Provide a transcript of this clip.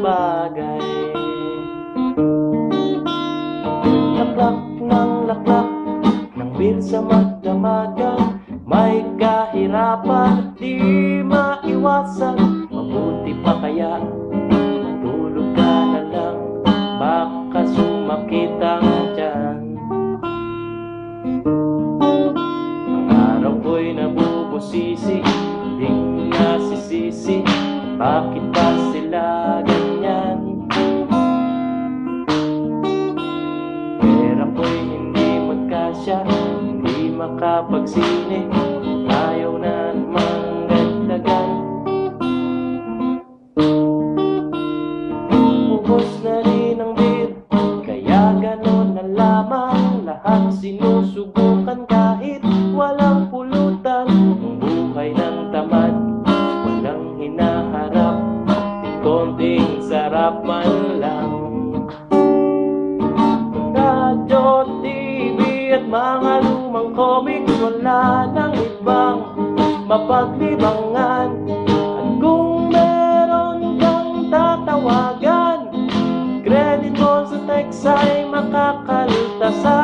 bagay. Laklak ng laklak ng beer sa magdamagan, may kahirapan di maiwasan. Mabuti pa kaya matulog ka na lang, baka sumakit ang tiyan. Ang araw ko'y nabubusisi, di nasisisi, bakit ba sila ganyan? Pera ko'y hindi magkasya, hindi makapagsine, ayaw na namang dagdagan. Ubos na rin ang beer, kaya ganon na lamang. Lahat sinusubukan kahit walang pulutan. Ang buhay ng tamad, walang hinaharap, konting sarap man lang. Radyo, TV at mga lumang comics, wala nang ibang mapaglibangan. At kung meron kang tatawagan, credit mo sa text ay makakaltasan.